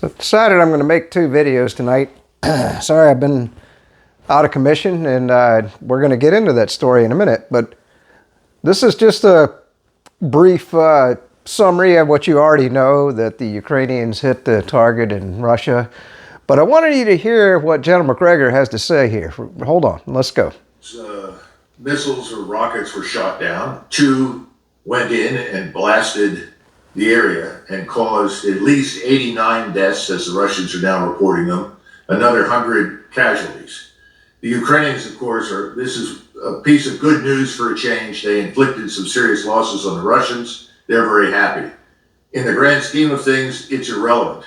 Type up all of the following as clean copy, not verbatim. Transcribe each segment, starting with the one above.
So I decided I'm going to make two videos tonight. Sorry, I've been out of commission, and we're going to get into that story in a minute. But this is just a brief summary of what you already know, that the Ukrainians hit the target in Russia. But I wanted you to hear what General McGregor has to say here. Hold on, let's go. Missiles or rockets were shot down. Two went in and blasted the area and caused at least 89 deaths, as the Russians are now reporting them, another 100 casualties. The Ukrainians, of course, this is a piece of good news for a change. They inflicted some serious losses on the Russians. They're very happy. In the grand scheme of things, it's irrelevant.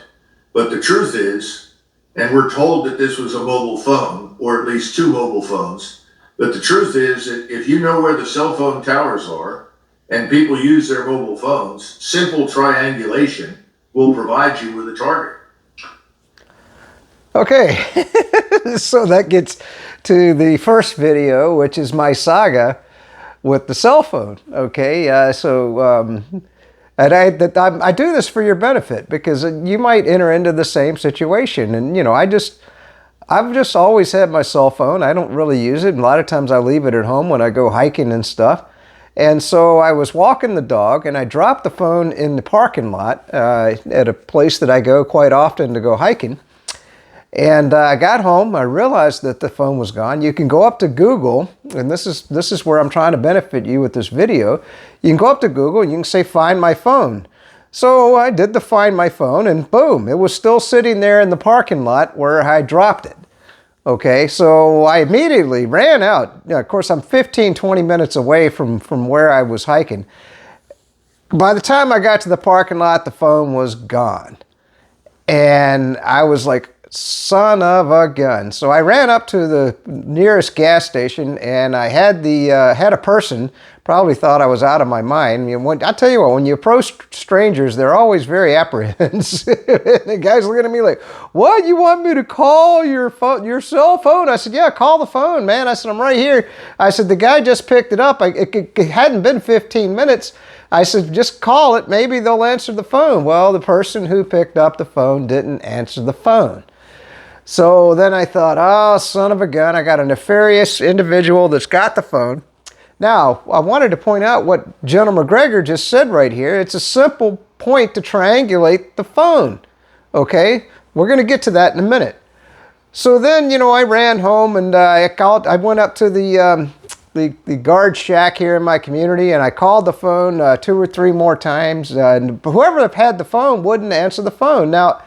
But the truth is, and we're told that this was a mobile phone, or at least two mobile phones, but the truth is that if you know where the cell phone towers are and people use their mobile phones, simple triangulation will provide you with a target. Okay, so that gets to the first video, which is my saga with the cell phone. Okay, and I do this for your benefit, because you might enter into the same situation. And you know, I've just always had my cell phone. I don't really use it. And a lot of times I leave it at home when I go hiking and stuff. And so I was walking the dog, and I dropped the phone in the parking lot at a place that I go quite often to go hiking. And I got home, I realized that the phone was gone. You can go up to Google, and this is where I'm trying to benefit you with this video. You can go up to Google and you can say, find my phone. So I did the find my phone, and boom, it was still sitting there in the parking lot where I dropped it. Okay, so I immediately ran out. You know, of course, I'm 15, 20 minutes away from where I was hiking. By the time I got to the parking lot, the phone was gone. And I was like, son of a gun. So I ran up to the nearest gas station, and I had had a person, probably thought I was out of my mind. You know, I tell you what, when you approach strangers, they're always very apprehensive. The guy's looking at me like, what, you want me to call your phone, your cell phone? I said, yeah, call the phone, man. I said, I'm right here. I said, the guy just picked it up. It hadn't been 15 minutes. I said, just call it. Maybe they'll answer the phone. Well, the person who picked up the phone didn't answer the phone. So then I thought, oh, son of a gun, I got a nefarious individual that's got the phone. Now, I wanted to point out what General McGregor just said right here. It's a simple point to triangulate the phone, okay? We're going to get to that in a minute. So then, you know, I ran home, and I went up to the guard shack here in my community, and I called the phone 2 or 3 more times, and whoever had the phone wouldn't answer the phone. Now,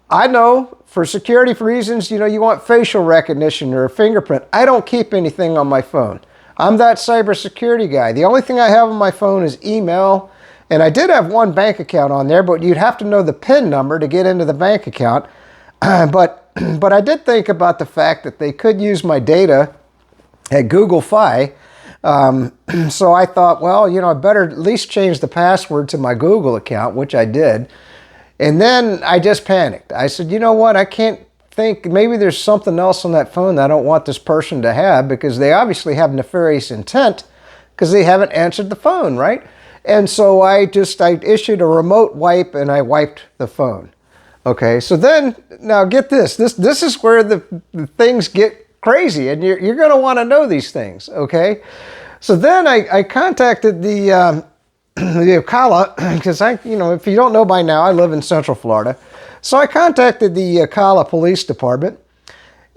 I know for security reasons, you know, you want facial recognition or a fingerprint. I don't keep anything on my phone. I'm that cybersecurity guy. The only thing I have on my phone is email, and I did have one bank account on there, but you'd have to know the PIN number to get into the bank account. But I did think about the fact that they could use my data at Google Fi. So I thought, well, you know, I better at least change the password to my Google account, which I did. And then I just panicked. I said, you know what, I can't think, maybe there's something else on that phone that I don't want this person to have, because they obviously have nefarious intent because they haven't answered the phone, right? And so I issued a remote wipe, and I wiped the phone. Okay, so then, now get this. This is where the things get crazy, and you're going to want to know these things, okay? So then I contacted the Ocala, because you know, if you don't know by now, I live in Central Florida. So I contacted the Ocala Police Department,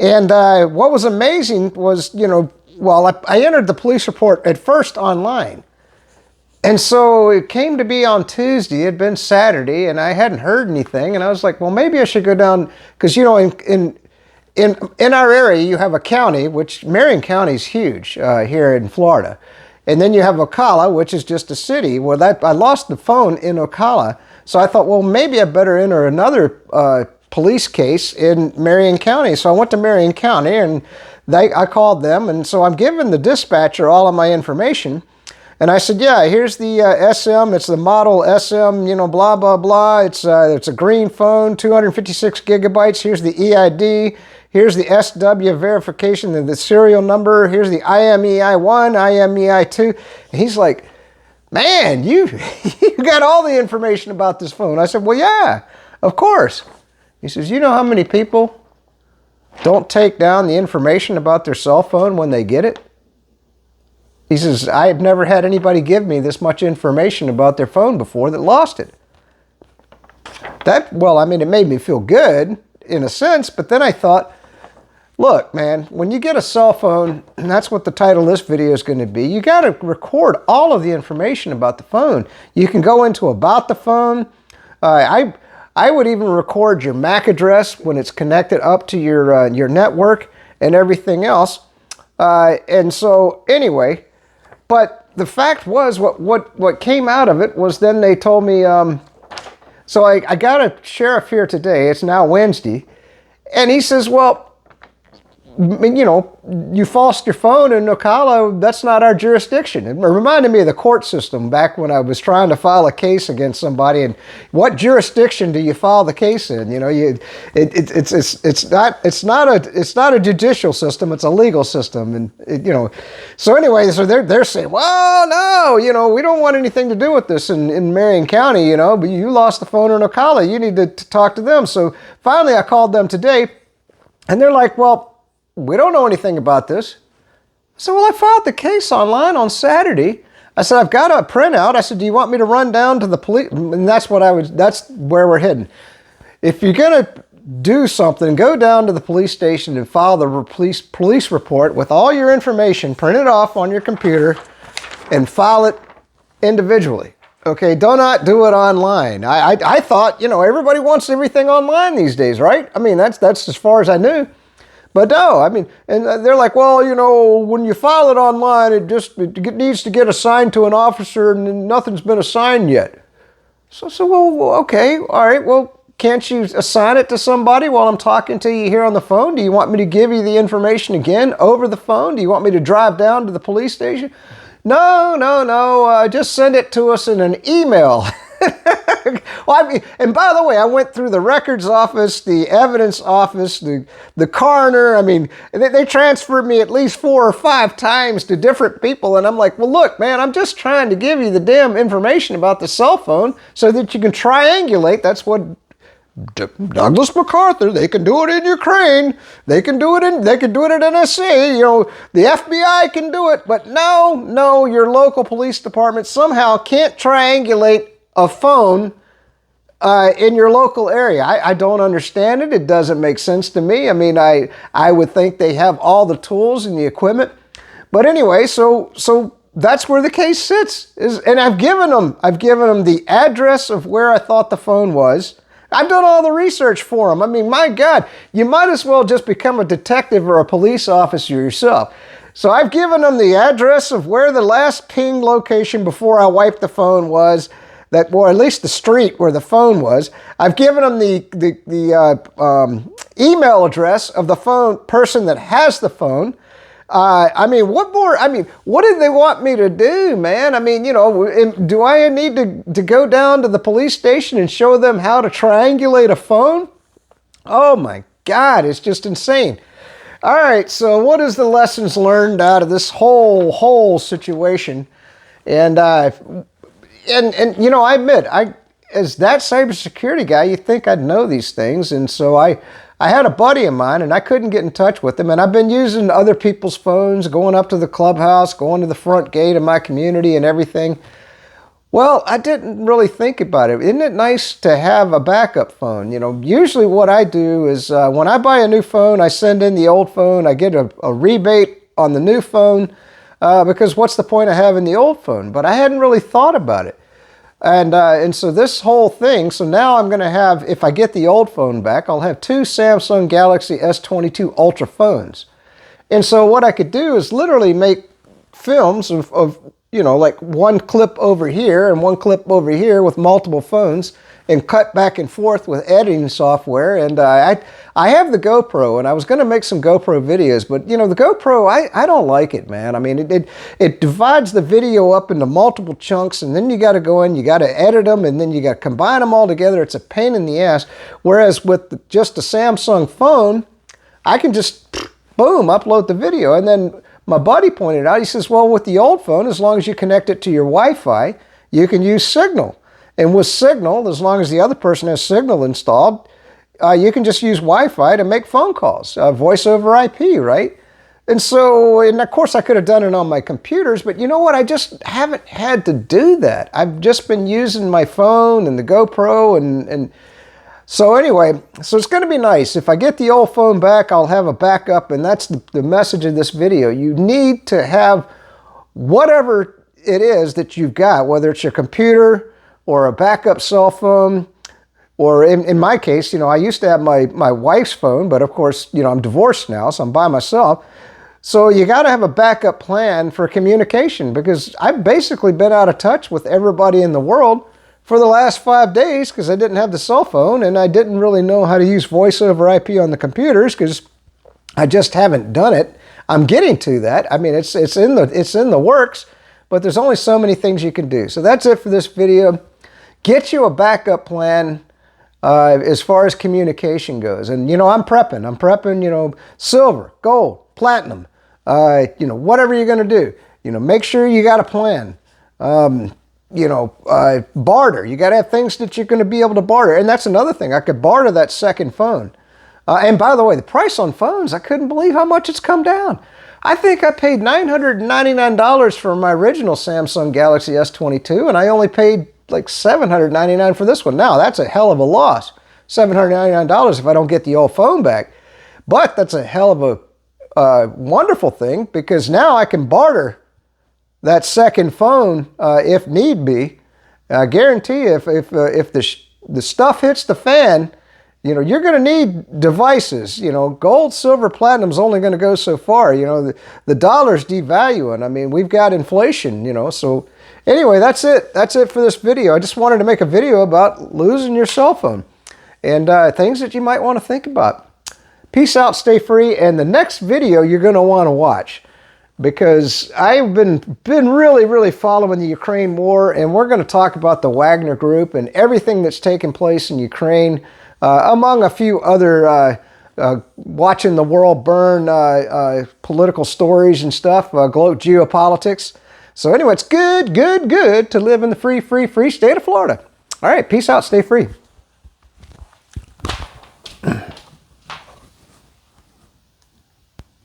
and what was amazing was, you know, well, I entered the police report at first online, and so it came to be on Tuesday. It had been Saturday, and I hadn't heard anything, and I was like, well, maybe I should go down, because you know, in our area, you have a county, which Marion County is huge here in Florida. And then you have Ocala, which is just a city. Well, I lost the phone in Ocala, so I thought, well, maybe I better enter another police case in Marion County. So I went to Marion County, and I called them, and so I'm giving the dispatcher all of my information. And I said, yeah, here's the SM. It's the model SM, you know, blah, blah, blah. It's a green phone, 256 gigabytes. Here's the EID. Here's the SW verification of the serial number. Here's the IMEI1, IMEI2. And he's like, man, you got all the information about this phone. I said, well, yeah, of course. He says, you know how many people don't take down the information about their cell phone when they get it? He says, I have never had anybody give me this much information about their phone before that lost it. Well, I mean, it made me feel good in a sense, but then I thought, look, man, when you get a cell phone, and that's what the title of this video is going to be, you got to record all of the information about the phone. You can go into about the phone. I would even record your MAC address when it's connected up to your network and everything else. And so anyway, but the fact was what came out of it was then they told me, so I got a sheriff here today. It's now Wednesday. And he says, well, you know, you falsed your phone in Ocala, that's not our jurisdiction. It reminded me of the court system back when I was trying to file a case against somebody, and what jurisdiction do you file the case in? You know, it's not a judicial system, it's a legal system, and you know. So anyway, so they're saying, well, no, you know, we don't want anything to do with this in Marion County, you know, but you lost the phone in Ocala, you need to talk to them. So finally I called them today, and they're like, well, we don't know anything about this. I said, well, I filed the case online on Saturday. I said, I've got a printout. I said, do you want me to run down to the police? And that's where we're heading. If you're going to do something, go down to the police station and file the police report with all your information, print it off on your computer, and file it individually. Okay, do not do it online. I thought, you know, everybody wants everything online these days, right? I mean, that's as far as I knew. But no, I mean, and they're like, well, you know, when you file it online, it needs to get assigned to an officer, and nothing's been assigned yet. So well, okay, all right, well, can't you assign it to somebody while I'm talking to you here on the phone? Do you want me to give you the information again over the phone? Do you want me to drive down to the police station? No, just send it to us in an email. Well, I mean, and by the way, I went through the records office, the evidence office, the coroner. I mean, they transferred me at least 4 or 5 times to different people. And I'm like, well, look, man, I'm just trying to give you the damn information about the cell phone so that you can triangulate. That's what Douglas MacArthur, they can do it in Ukraine. They can do it at NSC. You know, the FBI can do it. But no, your local police department somehow can't triangulate a phone in your local area. I don't understand it. It doesn't make sense to me. I mean, I would think they have all the tools and the equipment. But anyway, so that's where the case sits. And I've given them the address of where I thought the phone was. I've done all the research for them. I mean, my God, you might as well just become a detective or a police officer yourself. So I've given them the address of where the last ping location before I wiped the phone was, or at least the street where the phone was. I've given them the email address of the phone person that has the phone. I mean, what more? I mean, what did they want me to do, man? I mean, you know, do I need to go down to the police station and show them how to triangulate a phone? Oh my God, it's just insane. All right, so what is the lessons learned out of this whole situation? And you know, I admit, as that cybersecurity guy, you'd think I'd know these things. And so I had a buddy of mine, and I couldn't get in touch with him. And I've been using other people's phones, going up to the clubhouse, going to the front gate of my community and everything. Well, I didn't really think about it. Isn't it nice to have a backup phone? You know, usually what I do is when I buy a new phone, I send in the old phone. I get a rebate on the new phone because what's the point of having the old phone? But I hadn't really thought about it. And so this whole thing, so now I'm going to have, if I get the old phone back, I'll have 2 Samsung Galaxy S22 Ultra phones. And so what I could do is literally make films of you know, like one clip over here and one clip over here with multiple phones and cut back and forth with editing software. And I have the GoPro, and I was going to make some GoPro videos, but you know, the GoPro, I don't like it, man. I mean, it divides the video up into multiple chunks, and then you got to go in, you got to edit them, and then you got to combine them all together. It's a pain in the ass. Whereas with just a Samsung phone, I can just, boom, upload the video. And then my buddy pointed out, he says, well, with the old phone, as long as you connect it to your Wi-Fi, you can use Signal. And with Signal, as long as the other person has Signal installed, you can just use Wi-Fi to make phone calls, voice over IP, right? And so, and of course I could have done it on my computers, but you know what? I just haven't had to do that. I've just been using my phone and the GoPro and so anyway, so it's going to be nice. If I get the old phone back, I'll have a backup, and that's the message of this video. You need to have whatever it is that you've got, whether it's your computer or a backup cell phone, or in my case, you know, I used to have my wife's phone, but of course, you know, I'm divorced now, so I'm by myself. So you got to have a backup plan for communication, because I've basically been out of touch with everybody in the world for the last 5 days because I didn't have the cell phone, and I didn't really know how to use voice over IP on the computers because I just haven't done it. I'm getting to that. I mean, it's in the works, but there's only so many things you can do. So that's it for this video. Get you a backup plan as far as communication goes. And, you know, I'm prepping, you know, silver, gold, platinum, you know, whatever you're going to do. You know, make sure you got a plan. You know, barter. You got to have things that you're going to be able to barter. And that's another thing. I could barter that second phone. And by the way, the price on phones, I couldn't believe how much it's come down. I think I paid $999 for my original Samsung Galaxy S22, and I only paid like $799 for this one. Now, that's a hell of a loss. $799 if I don't get the old phone back. But that's a hell of a wonderful thing, because now I can barter that second phone if need be. I guarantee you, if the stuff hits the fan, you know, you're going to need devices. You know, gold, silver, platinum's only going to go so far. You know, the dollar's devaluing. I mean, we've got inflation, you know. So anyway, that's it. That's it for this video. I just wanted to make a video about losing your cell phone and things that you might want to think about. Peace out, stay free, and the next video you're going to want to watch, because I've been really following the Ukraine war, and we're going to talk about the Wagner Group and everything that's taken place in Ukraine, among a few other watching the world burn political stories and stuff, geopolitics. So anyway, it's good to live in the free state of Florida. All right, peace out, stay free.